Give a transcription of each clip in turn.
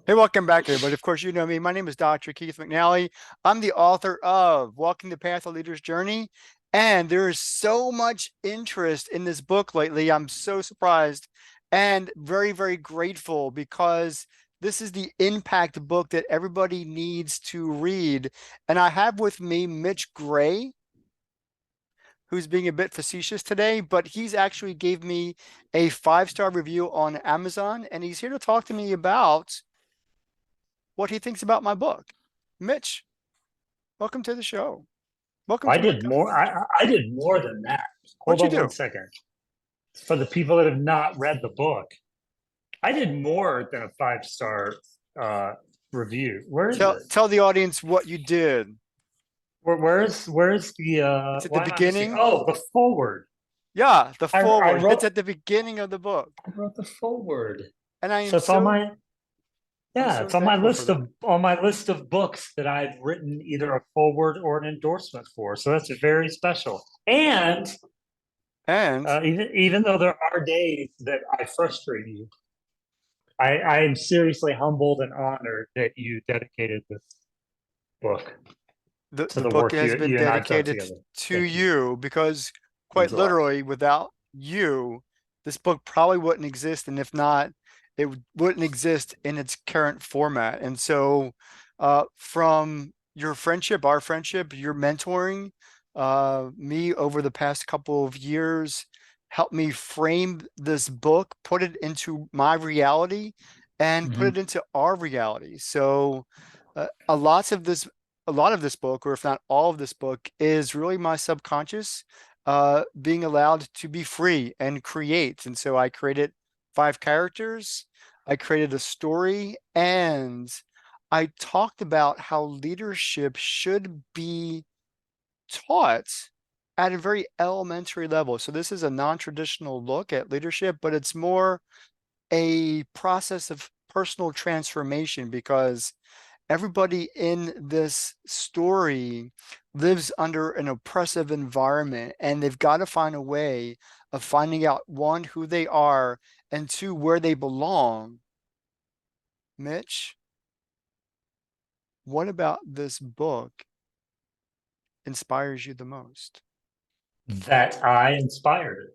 Hey, welcome back, everybody. Of course, you know me. My name is Dr. Keith McNally. I'm the author of Walking the Path of Leader's Journey. And there is so much interest in this book lately. I'm so surprised and very, very grateful because this is the impact book that everybody needs to read. And I have with me Mitch Gray, who's being a bit facetious today, but he's actually gave me a 5-star review on Amazon, and he's here to talk to me about what he thinks about my book. Mitch, welcome to the show. Welcome I to my did more. I did more than that. Hold What'd you on one do? second. For the people that have not read the book, I did more than a five-star uh, review. Where is Tell it? tell the audience what you did. Where's the It's at the why am I missing? beginning. Oh, the forward. Yeah, the I forward. It's wrote at the beginning of the book. I wrote the forward. And I So am it's on so my I'm yeah, so it's on my thankful for list that. of books that I've written either a forward or an endorsement for. So that's very special. And And even though there are days that I frustrate you, I am seriously humbled and honored that you dedicated this book to the the book work has been you and I've done dedicated together. to Thank you. you because quite Means a lot. literally without you, this book probably wouldn't exist. And if not, it wouldn't exist in its current format. And so from your friendship, our friendship, your mentoring, me over the past couple of years, helped me frame this book, put it into my reality, and put Hmm. it into our reality. So a lot of this a lot of this book, or if not all of this book, is really my subconscious being allowed to be free and create. And so I created 5 characters, I created a story, and I talked about how leadership should be taught at a very elementary level. So this is a non-traditional look at leadership, but it's more a process of personal transformation because everybody in this story lives under an oppressive environment, and they've got to find a way of finding out, one, who they are, and two, where they belong. Mitch, what about this book inspires you the most? That I inspired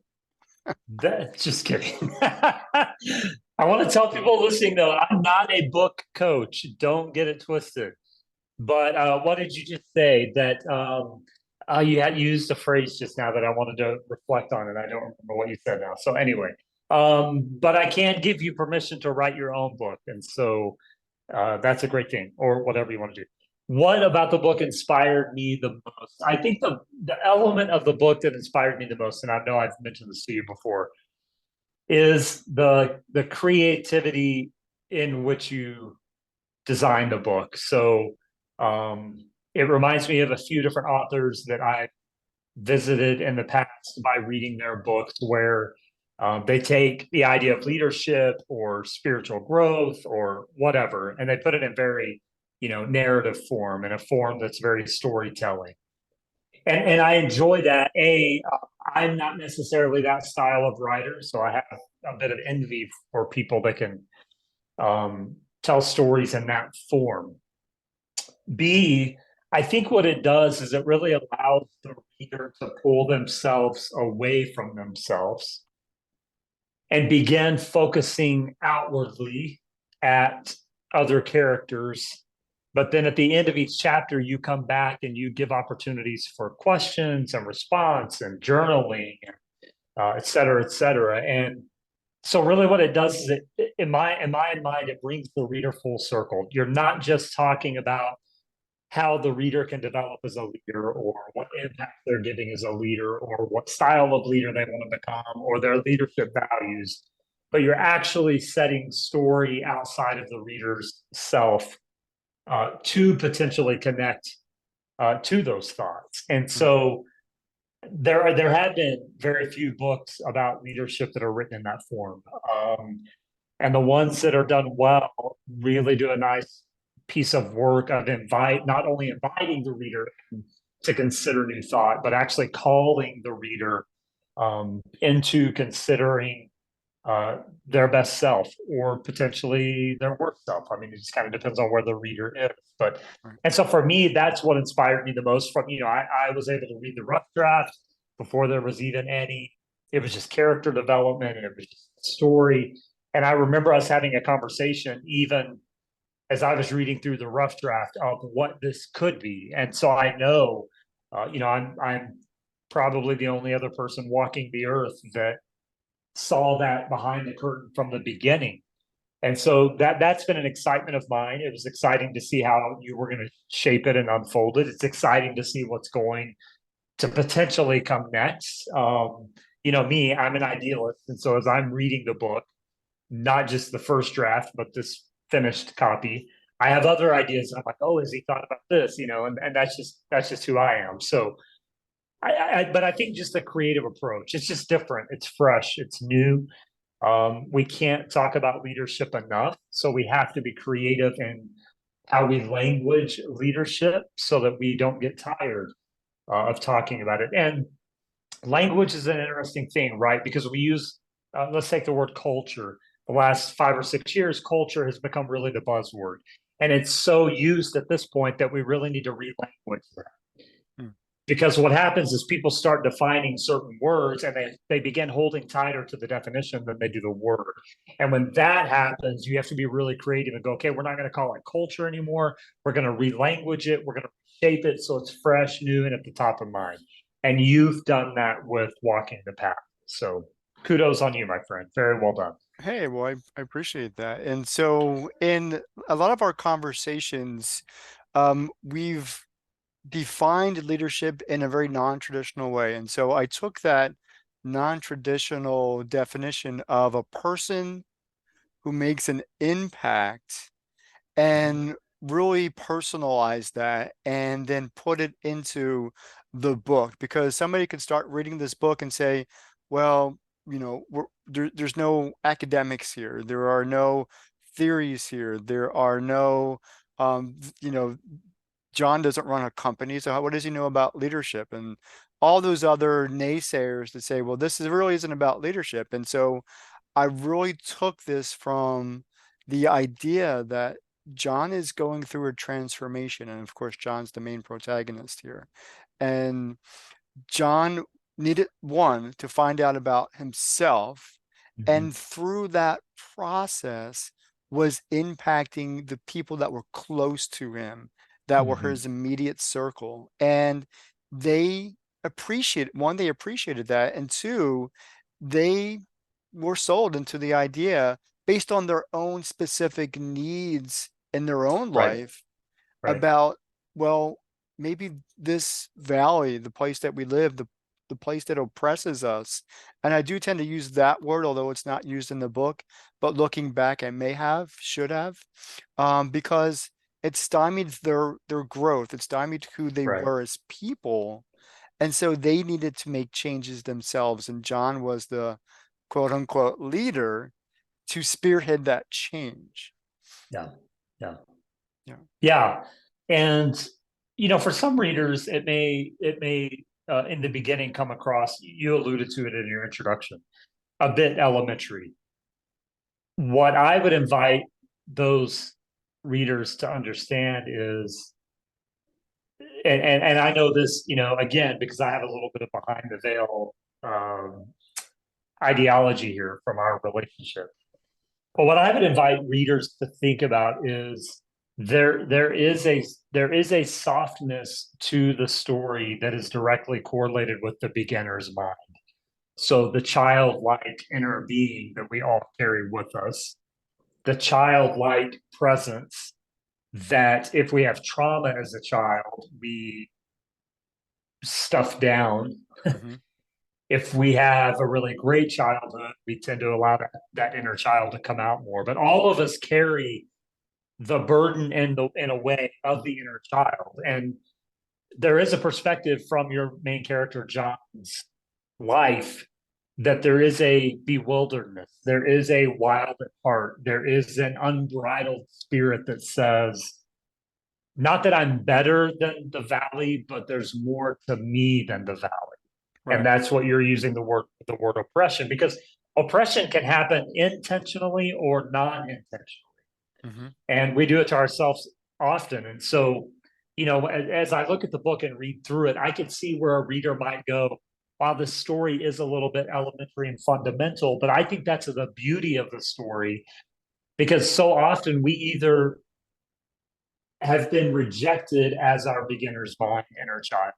it. That just kidding. I want to tell people listening though, I'm not a book coach. Don't get it twisted. But what did you just say? That you had used a phrase just now that I wanted to reflect on, and I don't remember what you said now. So anyway, but I can't give you permission to write your own book, and so that's a great thing, or whatever you want to do. What about the book inspired me the most? I think the element of the book that inspired me the most, and I know I've mentioned this to you before, is the creativity in which you design the book. So um, it reminds me of a few different authors that I visited in the past by reading their books, where they take the idea of leadership or spiritual growth or whatever, and they put it in very, narrative form, in a form that's very storytelling. And I enjoy that. I'm not necessarily that style of writer, so I have a bit of envy for people that can tell stories in that form. B, I think what it does is it really allows the reader to pull themselves away from themselves and begin focusing outwardly at other characters. But then at the end of each chapter, you come back and you give opportunities for questions and response and journaling, et cetera, et cetera. And so really what it does is in my mind, it brings the reader full circle. You're not just talking about how the reader can develop as a leader, or what impact they're giving as a leader, or what style of leader they want to become, or their leadership values, but you're actually setting story outside of the reader's self to potentially connect to those thoughts. And Mm. so there have been very few books about leadership that are written in that form. And the ones that are done well really do a nice piece of work of not only inviting the reader to consider new thought, but actually calling the reader into considering uh, their best self or potentially their worst self. I mean, it just kind of depends on where the reader is. But Right. and so for me, that's what inspired me the most. From I was able to read the rough draft before there was even any. It was just character development and it was just story. And I remember us having a conversation even as I was reading through the rough draft of what this could be. And so I know, I'm probably the only other person walking the earth that saw that behind the curtain from the beginning. And so that's been an excitement of mine. It was exciting to see how you were going to shape it and unfold it. It's exciting to see what's going to potentially come next. Me, I'm an idealist. And so as I'm reading the book, not just the first draft, but this finished copy, I have other ideas. I'm like, oh, has he thought about this? And that's just who I am. So but I think just the creative approach, it's just different. It's fresh. It's new. We can't talk about leadership enough. So we have to be creative in how we language leadership so that we don't get tired of talking about it. And language is an interesting thing, right? Because we use, let's take the word culture. The last 5 or 6 years, culture has become really the buzzword. And it's so used at this point that we really need to re-language that. Mm. Because what happens is people start defining certain words and they begin holding tighter to the definition than they do the word. And when that happens, you have to be really creative and go, okay, we're not going to call it culture anymore. We're going to relanguage it. We're going to shape it so it's fresh, new, and at the top of mind. And you've done that with Walking the Path. So kudos on you, my friend. Very well done. Hey, well, I appreciate that. And so in a lot of our conversations, we've defined leadership in a very non-traditional way. And so I took that non-traditional definition of a person who makes an impact and really personalize that and then put it into the book, because somebody could start reading this book and say, well, there's no academics here, there are no theories here, there are no John doesn't run a company, so what does he know about leadership? And all those other naysayers that say, well, really isn't about leadership. And so I really took this from the idea that John is going through a transformation. And of course, John's the main protagonist here. And John needed one to find out about himself. Mm-hmm. And through that process was impacting the people that were close to him, that were Mm-hmm. his immediate circle. And they they appreciated that. And two, they were sold into the idea based on their own specific needs in their own Right. life Right. about, well, maybe this valley, the place that we live, the place that oppresses us. And I do tend to use that word, although it's not used in the book, but looking back, I may have, should have, because it stymied their growth. It stymied who they Right. were as people. And so they needed to make changes themselves. And John was the quote unquote leader to spearhead that change. Yeah. Yeah. Yeah. Yeah. And for some readers, it may in the beginning come across, you alluded to it in your introduction, a bit elementary. What I would invite those readers to understand is, and I know this, again, because I have a little bit of behind the veil um, ideology here from our relationship. But what I would invite readers to think about is there is a softness to the story that is directly correlated with the beginner's mind. So the childlike inner being that we all carry with us, the childlike presence that if we have trauma as a child, we stuff down. Mhm. If we have a really great childhood, we tend to allow that inner child to come out more. But all of us carry the burden in a way of the inner child. And there is a perspective from your main character, John's life, that there is a bewilderness, there is a wild at heart, there is an unbridled spirit that says, not that I'm better than the valley, but there's more to me than the valley. And Right. that's what you're using the word oppression, because oppression can happen intentionally or non-intentionally. Hmm. And we do it to ourselves often. And so, as I look at the book and read through it, I can see where a reader might go, while this story is a little bit elementary and fundamental, but I think that's the beauty of the story, because so often we either have been rejected as our beginner's mind inner child,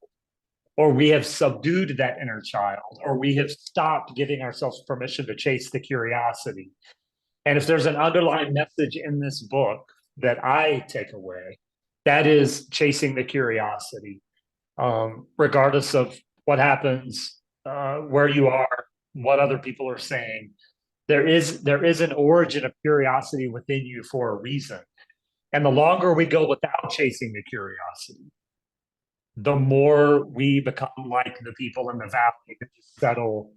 or we have subdued that inner child, or we have stopped giving ourselves permission to chase the curiosity. And if there's an underlying message in this book that I take away, that is chasing the curiosity, regardless of what happens, where you are, what other people are saying. There is an origin of curiosity within you for a reason. And the longer we go without chasing the curiosity, the more we become like the people in the valley that just settle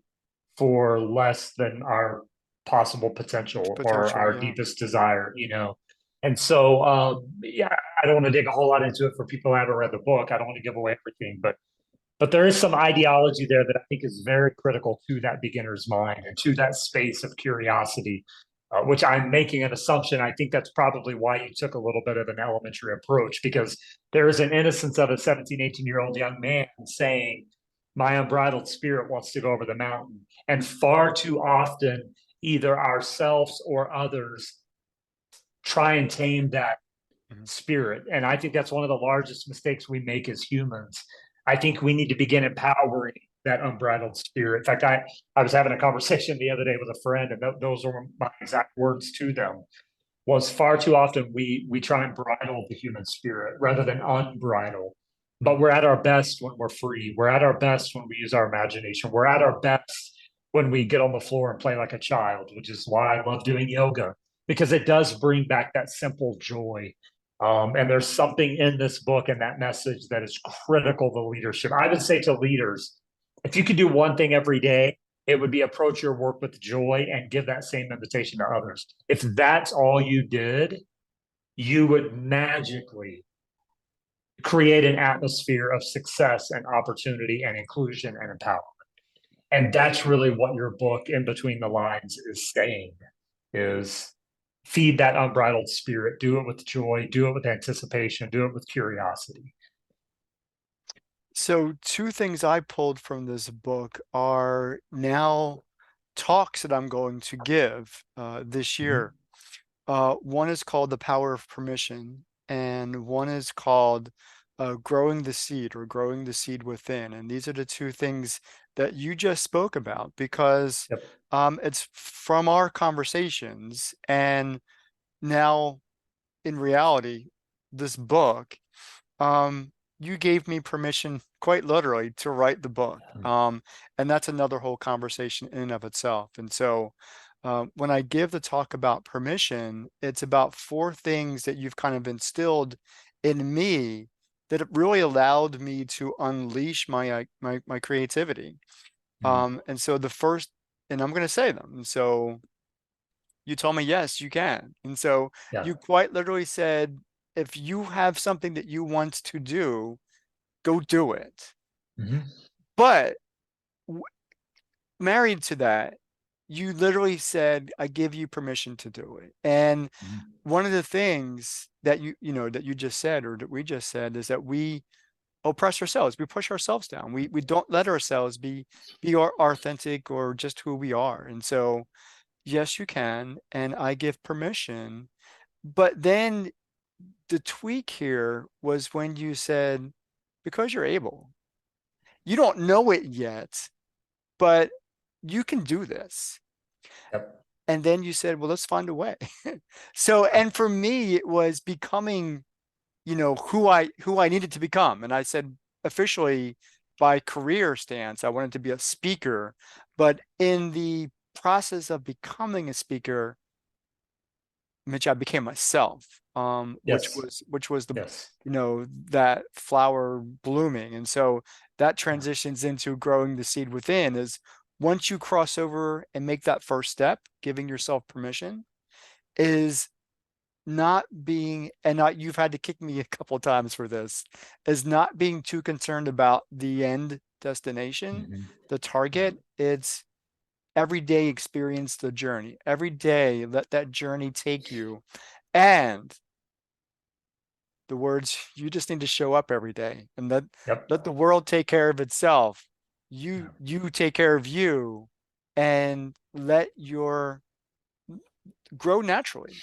for less than our possible potential or Potential, our yeah. deepest desire. And so, yeah, I don't want to dig a whole lot into it for people who haven't read the book. I don't want to give away everything, but there is some ideology there that I think is very critical to that beginner's mind and to that space of curiosity, which I'm making an assumption. I think that's probably why you took a little bit of an elementary approach, because there is an innocence of a 17, 18-year-old young man saying, my unbridled spirit wants to go over the mountain. And far too often, either ourselves or others try and tame that Mhm. spirit. And I think that's one of the largest mistakes we make as humans. I think we need to begin empowering that unbridled spirit. In fact, I was having a conversation the other day with a friend, and those were my exact words to them. Was far too often we try and bridle the human spirit rather than unbridle. But we're at our best when we're free. We're at our best when we use our imagination. We're at our best when we get on the floor and play like a child, which is why I love doing yoga, because it does bring back that simple joy. And there's something in this book and that message that is critical to leadership. I would say to leaders, if you could do one thing every day, it would be approach your work with joy and give that same invitation to others. If that's all you did, you would magically create an atmosphere of success and opportunity and inclusion and empowerment. And that's really what your book, In Between the Lines, is saying, is feed that unbridled spirit, do it with joy, do it with anticipation, do it with curiosity. So two things I pulled from this book are now talks that I'm going to give this Mhm. year. One is called The Power of Permission, and one is called Growing the Seed or Growing the Seed Within. And these are the two things that you just spoke about because Yep. it's from our conversations. And now, in reality, this book, um, you gave me permission, quite literally, to write the book. And that's another whole conversation in and of itself. And so, when I give the talk about permission, it's about four things that you've kind of instilled in me that it really allowed me to unleash my creativity. Mhm. And so the first, and I'm going to say them. And so you told me, yes, you can. And so Yeah. you quite literally said, if you have something that you want to do, go do it. Mhm. But w- married to that, you literally said, I give you permission to do it. And Mhm. one of the things that that you just said, or that we just said, is that we oppress ourselves. We push ourselves down. We don't let ourselves be our authentic or just who we are. And so, yes, you can. And I give permission. But then the tweak here was when you said, because you're able, you don't know it yet, but you can do this. Yep. And then you said, well, let's find a way. So, and for me, it was becoming, who I needed to become. And I said, officially, by career stance, I wanted to be a speaker. But in the process of becoming a speaker, Mitch, I became myself, Yes. which was the, Yes. that flower blooming. And so that transitions into growing the seed within is once you cross over and make that first step, giving yourself permission is not being, and not, you've had to kick me a couple of times for this, is not being too concerned about the end destination, Mhm. the target. It's every day experience the journey. Every day, let that journey take you. And the words, you just need to show up every day and Yep. let the world take care of itself. Yeah. You take care of you and let your grow naturally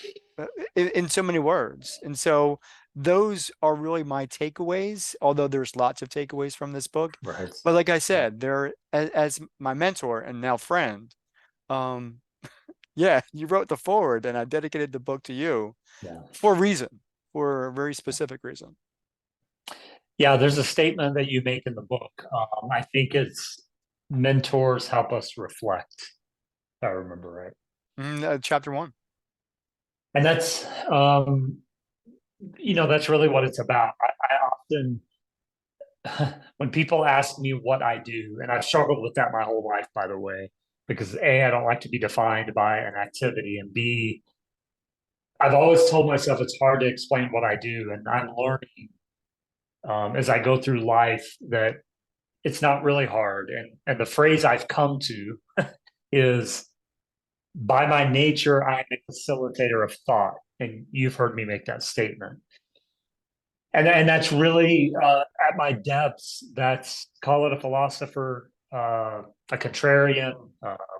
in so many words. And so those are really my takeaways, although there's lots of takeaways from this book. Right. But like I Yeah. said, there as my mentor and now friend, um, yeah, you wrote the forward and I dedicated the book to you Yeah. for a reason, for a very specific reason. Yeah. There's a statement that you make in the book. I think it's mentors help us reflect, if I remember right. Chapter one. And that's, that's really what it's about. I often, when people ask me what I do, and I've struggled with that my whole life, by the way, because A, I don't like to be defined by an activity, and B, I've always told myself it's hard to explain what I do. And I'm learning as I go through life that it's not really hard. And the phrase I've come to is by my nature, I'm a facilitator of thought. And you've heard me make that statement. And that's really at my depths. That's call it a philosopher, a contrarian,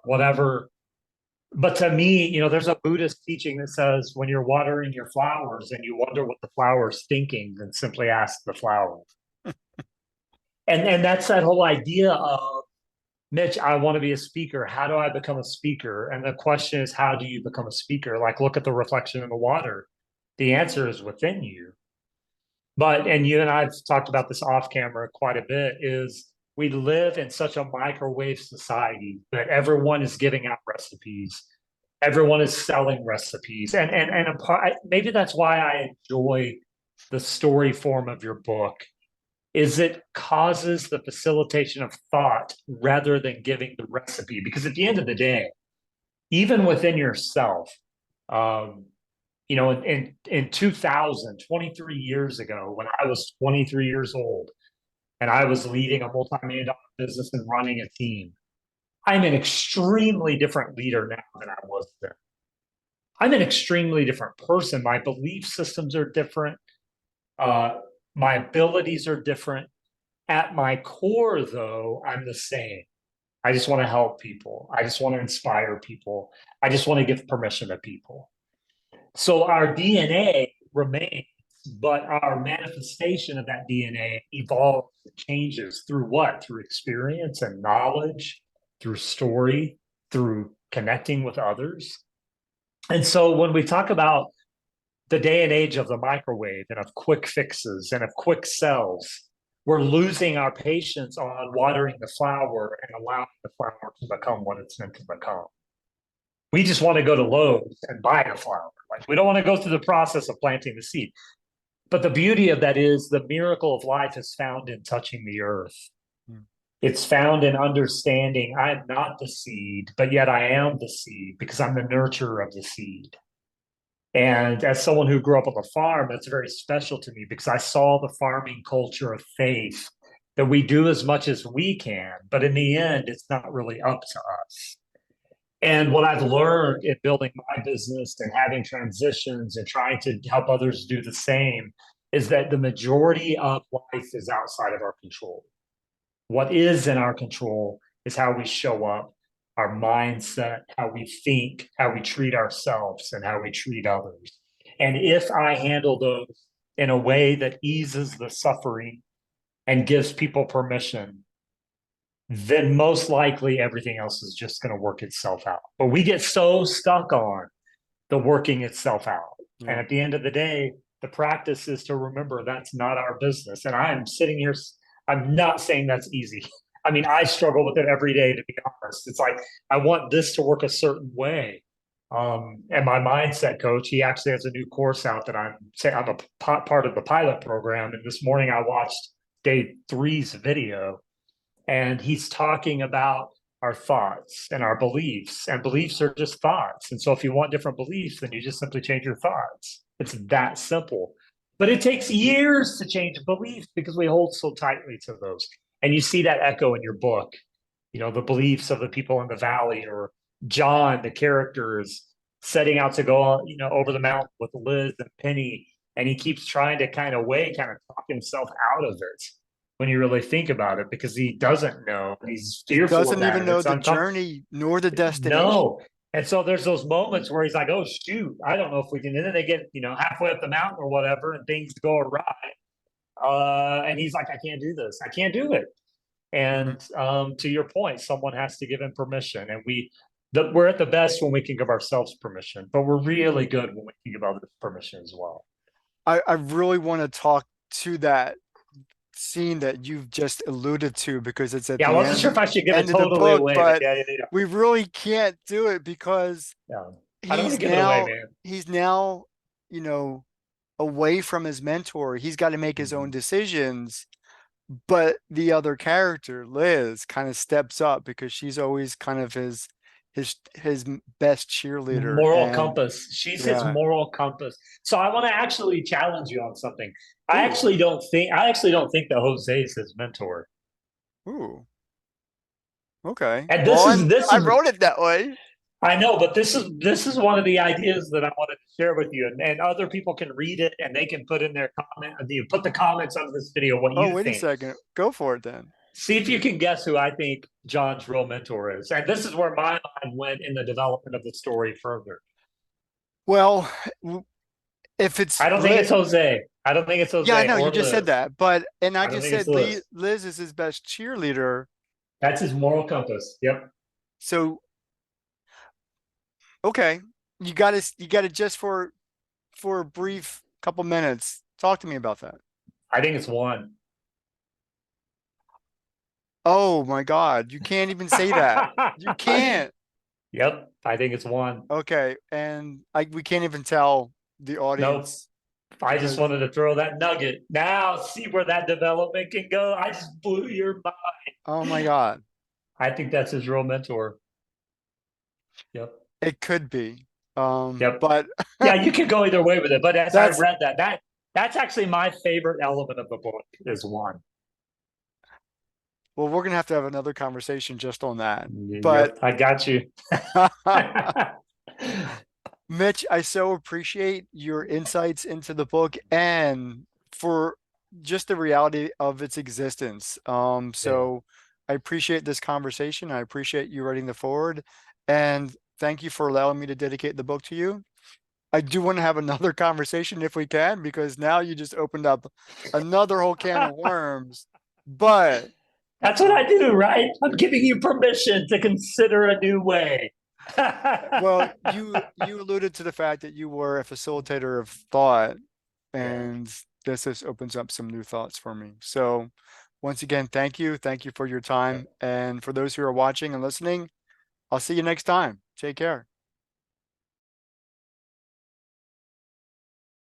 whatever. But to me, there's a Buddhist teaching that says when you're watering your flowers and you wonder what the flower's thinking, then simply ask the flower. And that's that whole idea of Mitch, I want to be a speaker. How do I become a speaker? And the question is, how do you become a speaker? Like, look at the reflection in the water. The answer is within you. But, and you and I've talked about this off camera quite a bit, is we live in such a microwave society that everyone is giving out recipes. Everyone is selling recipes. And maybe that's why I enjoy the story form of your book is it causes the facilitation of thought rather than giving the recipe. Because at the end of the day, even within yourself, um, in 2000, 23 years ago, when I was 23 years old and I was leading a multi-million dollar business and running a team, I'm an extremely different leader now than I was then. I'm an extremely different person. My belief systems are different. Uh, my abilities are different. At my core, though, I'm the same. I just want to help people. I just want to inspire people. I just want to give permission to people. So our DNA remains, but our manifestation of that DNA evolves, changes through what? Through experience and knowledge, through story, through connecting with others. And so when we talk about the day and age of the microwave and of quick fixes and of quick sells, we're losing our patience on watering the flower and allowing the flower to become what it's meant to become. We just want to go to Lowe's and buy a flower. Like we don't want to go through the process of planting the seed. But the beauty of that is the miracle of life is found in touching the earth. Mm. It's found in understanding I'm not the seed, but yet I am the seed because I'm the nurturer of the seed. And as someone who grew up on the farm, that's very special to me because I saw the farming culture of faith that we do as much as we can, but in the end, it's not really up to us. And what I've learned in building my business and having transitions and trying to help others do the same is that the majority of life is outside of our control. What is in our control is how we show up, our mindset, how we think, how we treat ourselves, and how we treat others. And if I handle those in a way that eases the suffering and gives people permission, then most likely everything else is just going to work itself out. But we get so stuck on the working itself out. Yeah. And at the end of the day, the practice is to remember that's not our business. And I'm sitting here, I'm not saying that's easy. I mean, I struggle with it every day, to be honest. It's like, I want this to work a certain way. And my mindset coach, he actually has a new course out that I'm a part of the pilot program. And this morning I watched day three's video, and he's talking about our thoughts and our beliefs, and beliefs are just thoughts. And so if you want different beliefs, then you just simply change your thoughts. It's that simple. But it takes years to change beliefs because we hold so tightly to those. And you see that echo in your book. the beliefs of the people in the valley, or John, the character, is setting out to go, over the mountain with Liz and Penny, and he keeps trying to kind of talk himself out of it when you really think about it, because he doesn't know. He's He fearful of doesn't that, even and know it's the uncomfortable. journey nor the destination. No. And so there's those moments where he's like, oh, shoot, I don't know if we can. And then they get, halfway up the mountain or whatever, and things go awry. And he's like, I can't do this. I can't do it. Mhm. And to your point, someone has to give him permission. And we're at the best when we can give ourselves permission, but we're really good when we can give others permission as well. I really want to talk to that scene that you've just alluded to because it's at Yeah, I the wasn't sure if I should give it end of the totally book, away, but but yeah, yeah, yeah. we really can't do it because Yeah. I don't want he's to give it away, now man. he's now, you know, away from his mentor. He's got to make his own Mhm. decisions. But the other character, Liz, kind of steps up because she's always kind of his best cheerleader. Moral And compass. She's his yeah. moral compass. So I want to actually challenge you on something. I Ooh, actually don't think. I actually don't think that Jose is his mentor. ooh, okay. And Well, this I is wrote it that way. I know, but this is one of the ideas that I wanted to share with you, and other people can read it and they can put in their comment. You put the comments under this video what Oh, you wait a think. second. Go for it then. See if you can guess who I think John's real mentor is. And this is where my mind went in the development of the story further. Well, if it's I don't think Liz, it's Jose. I don't think it's yeah, I Jose know you or just said Liz. that, but and I I don't just think it's said Liz. Liz is his best cheerleader. That's his moral compass. Yep. So okay, you got to just for a brief couple minutes. Talk to me about that. I think it's one. Oh my God, you can't even say that. You can't. Yep. I think it's one. Okay, and we can't even tell the Nope. audience I just because wanted to throw that nugget. Now see where that development can go. I just blew your mind. oh my God, I think that's his real mentor. Yep. it could be. Yep. But Yeah, you can go either way with it. But as I that's read that's actually my favorite element of the book is one. well, we're gonna have to have another conversation just on that. But Yep, I got you. Mitch, I so appreciate your insights into the book and for just the reality of its existence. Yeah. So I appreciate this conversation. I appreciate you writing the forward, and thank you for allowing me to dedicate the book to you. I do want to have another conversation if we can, because now you just opened up another whole can of worms. But That's what I um, do, right? I'm giving you permission to consider a new way. well, you alluded to the fact that you were a facilitator of thought, Yeah. and this just opens up some new thoughts for me. So once again, thank you for your Yeah. time, and for those who are watching and listening, I'll see you next time. Take care.